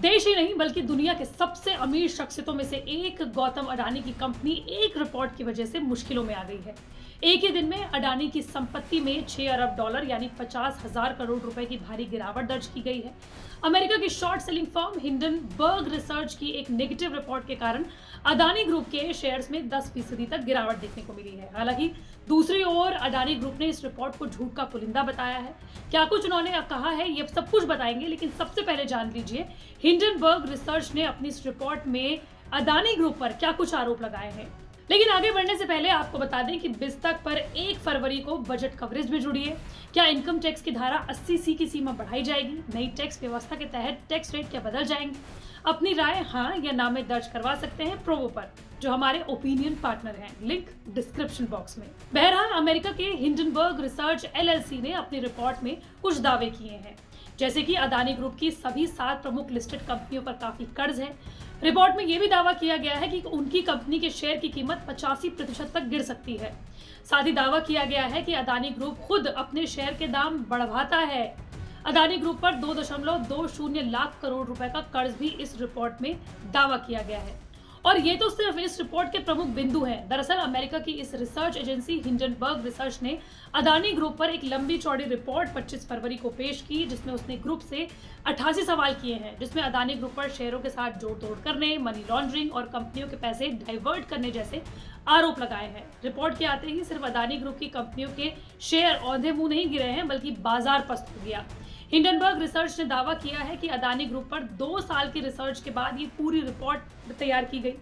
देश ही नहीं बल्कि दुनिया के सबसे अमीर शख्सियतों में से एक गौतम अडानी की कंपनी एक रिपोर्ट की वजह से मुश्किलों में आ गई है। एक ही दिन में अडानी की संपत्ति में 6 अरब डॉलर यानी 50,000 करोड़ रुपए की भारी गिरावट दर्ज की गई है। अमेरिका की short selling firm Hindenburg research की एक नेगेटिव रिपोर्ट के कारण अडानी ग्रुप के शेयर्स में 10% तक गिरावट देखने को मिली है। हालांकि दूसरी ओर अडानी ग्रुप ने इस रिपोर्ट को झूठ का पुलिंदा बताया है। क्या कुछ उन्होंने कहा है ये सब कुछ बताएंगे, लेकिन सबसे पहले जान लीजिए हिंडनबर्ग रिसर्च ने अपनी इस रिपोर्ट में अडानी ग्रुप पर क्या कुछ आरोप लगाए हैं। लेकिन आगे बढ़ने से पहले आपको बता दें कि बिस्तक पर 1 फरवरी को बजट कवरेज भी जुड़ी है। क्या इनकम टैक्स की धारा 80C की सीमा बढ़ाई जाएगी? नई टैक्स व्यवस्था के तहत टैक्स रेट क्या बदल जाएंगे? अपनी राय हाँ या ना में दर्ज करवा सकते हैं प्रोवो पर, जो हमारे ओपिनियन पार्टनर हैं। लिंक डिस्क्रिप्शन बॉक्स में। बहरहाल अमेरिका के हिंडनबर्ग रिसर्च LLC ने अपनी रिपोर्ट में कुछ दावे किए हैं, जैसे कि अडानी ग्रुप की सभी 7 प्रमुख लिस्टेड कंपनियों पर काफी कर्ज है। रिपोर्ट में यह भी दावा किया गया है कि उनकी कंपनी के शेयर की कीमत 85% तक गिर सकती है। साथ ही दावा किया गया है कि अडानी ग्रुप खुद अपने शेयर के दाम बढ़ाता है। अडानी ग्रुप पर 2.20 लाख करोड़ रुपए का कर्ज भी इस रिपोर्ट में दावा किया गया है। और ये तो सिर्फ इस रिपोर्ट के प्रमुख बिंदु हैं। दरअसल अमेरिका की इस रिसर्च एजेंसी हिंडनबर्ग रिसर्च ने अडानी ग्रुप पर एक लंबी चौड़ी रिपोर्ट 25 फरवरी को पेश की, जिसमें उसने ग्रुप से 88 सवाल किए हैं, जिसमें अडानी ग्रुप पर शेयरों के साथ जोड़ तोड़ करने, मनी लॉन्ड्रिंग और कंपनियों के पैसे डाइवर्ट करने जैसे आरोप लगाए हैं। रिपोर्ट के आते ही सिर्फ अडानी ग्रुप की कंपनियों के शेयर औंधे मुंह नहीं गिरे हैं, बल्कि बाजार पस्त हो गया। हिंडनबर्ग रिसर्च ने दावा किया है कि अडानी ग्रुप पर 2 साल की रिसर्च के बाद ये पूरी रिपोर्ट तैयार की गई,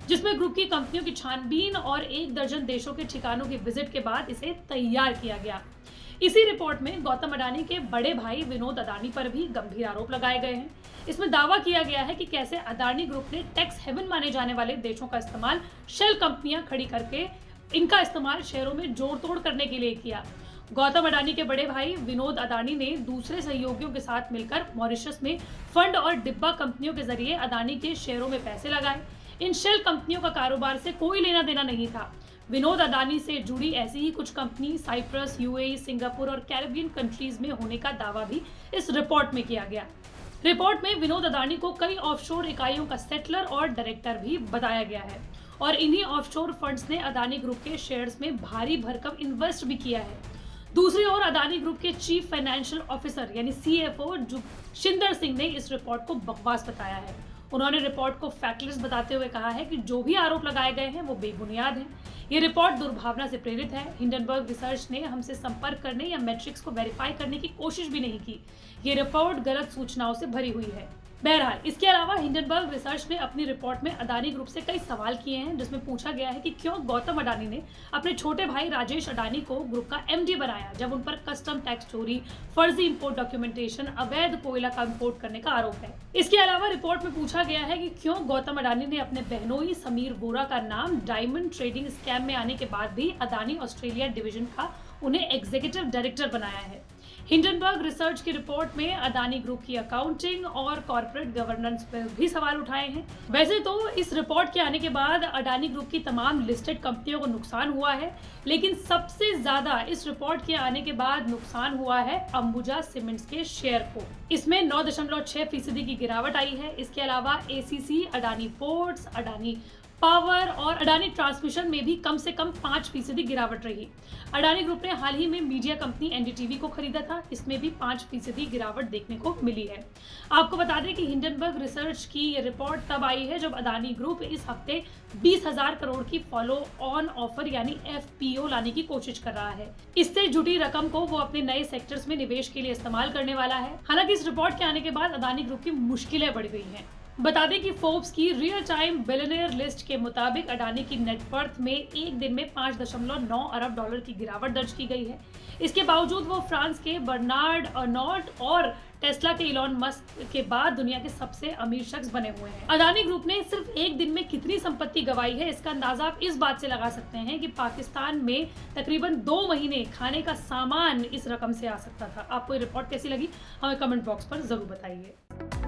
जिसमें ग्रुप की कंपनियों की छानबीन और 1 दर्जन देशों के ठिकानों की विजिट के बाद इसे तैयार किया गया। इसी रिपोर्ट में गौतम अडानी के बड़े भाई विनोद अडानी पर भी गंभीर आरोप लगाए गए हैं। इसमें दावा किया गया है कि कैसे अडानी ग्रुप ने टैक्स हेवन माने जाने वाले देशों का इस्तेमाल शेल कंपनियां खड़ी करके इनका इस्तेमाल शेयरों में जोड़ तोड़ करने के लिए किया। गौतम अडानी के बड़े भाई विनोद अडानी ने दूसरे सहयोगियों के साथ मिलकर मॉरिशस में फंड और डिब्बा कंपनियों के जरिए अडानी के शेयरों में पैसे लगाए। इन शेल कंपनियों का कारोबार से कोई लेना देना नहीं था। विनोद अडानी से जुड़ी ऐसी ही कुछ कंपनी साइप्रस, UAE, सिंगापुर और कैरेबियन कंट्रीज में होने का दावा भी इस रिपोर्ट में किया गया। रिपोर्ट में विनोद अडानी को कई ऑफशोर इकाइयों का सेटलर और डायरेक्टर भी बताया गया है और इन्हीं ऑफशोर फंड्स ने अडानी ग्रुप के शेयर्स में भारी भरकम इन्वेस्ट भी किया है। दूसरी ओर अडानी ग्रुप के चीफ फाइनेंशियल ऑफिसर यानी CFO शिंदर सिंह ने इस रिपोर्ट को बकवास बताया है। उन्होंने रिपोर्ट को फैक्टलेस बताते हुए कहा है कि जो भी आरोप लगाए गए हैं वो बेबुनियाद हैं। ये रिपोर्ट दुर्भावना से प्रेरित है। हिंडनबर्ग रिसर्च ने हमसे संपर्क करने या मैट्रिक्स को वेरीफाई करने की कोशिश भी नहीं की। ये रिपोर्ट गलत सूचनाओं से भरी हुई है। बहरहाल इसके अलावा हिंडनबर्ग रिसर्च ने अपनी रिपोर्ट में अडानी ग्रुप से कई सवाल किए हैं, जिसमें पूछा गया है कि क्यों गौतम अडानी ने अपने छोटे भाई राजेश अडानी को ग्रुप का MD बनाया, जब उन पर कस्टम टैक्स चोरी, फर्जी इंपोर्ट डॉक्यूमेंटेशन, अवैध कोयला का इंपोर्ट करने का आरोप है। इसके अलावा रिपोर्ट में पूछा गया है कि क्यों गौतम अडानी ने अपने बहनोई समीर वोरा का नाम डायमंड ट्रेडिंग स्कैम में आने के बाद भी अडानी ऑस्ट्रेलिया डिवीजन का उन्हें एग्जीक्यूटिव डायरेक्टर बनाया है। हिंडनबर्ग रिसर्च की रिपोर्ट में अडानी ग्रुप की अकाउंटिंग और कॉर्पोरेट गवर्नेंस पर भी सवाल उठाए हैं। वैसे तो इस रिपोर्ट के आने के बाद अडानी ग्रुप की तमाम लिस्टेड कंपनियों को नुकसान हुआ है, लेकिन सबसे ज्यादा इस रिपोर्ट के आने के बाद नुकसान हुआ है अंबुजा सीमेंट्स के शेयर को। इसमें 9.6% की गिरावट आई है। इसके अलावा ACC, Adani ports, Adani power और अडानी ट्रांसमिशन में भी कम से कम 5% गिरावट रही। अडानी ग्रुप ने हाल ही में मीडिया कंपनी NDTV को खरीदा था, इसमें भी 5% गिरावट देखने को मिली है। आपको बता दें कि हिंडनबर्ग रिसर्च की ये रिपोर्ट तब आई है जब अडानी ग्रुप इस हफ्ते 20,000 करोड़ की फॉलो ऑन ऑफर यानी FPO लाने की कोशिश कर रहा है। इससे जुटी रकम को वो अपने नए सेक्टर्स में निवेश के लिए इस्तेमाल करने वाला है। हालांकि इस रिपोर्ट के आने के बाद अडानी ग्रुप की मुश्किलें बढ़ गई हैं। बता दें कि फोर्ब्स की रियल टाइम बिलियनियर लिस्ट के मुताबिक अडानी की नेटवर्थ में एक दिन में 5.9 अरब डॉलर की गिरावट दर्ज की गई है। इसके बावजूद वो फ्रांस के बर्नार्ड अर्नॉट और टेस्ला के इलॉन मस्क के बाद दुनिया के सबसे अमीर शख्स बने हुए हैं। अडानी ग्रुप ने सिर्फ एक दिन में कितनी संपत्ति गंवाई है, इसका अंदाजा आप इस बात से लगा सकते हैं कि पाकिस्तान में तकरीबन 2 महीने खाने का सामान इस रकम से आ सकता था। आपको ये रिपोर्ट कैसी लगी हमें कमेंट बॉक्स पर जरूर बताइए।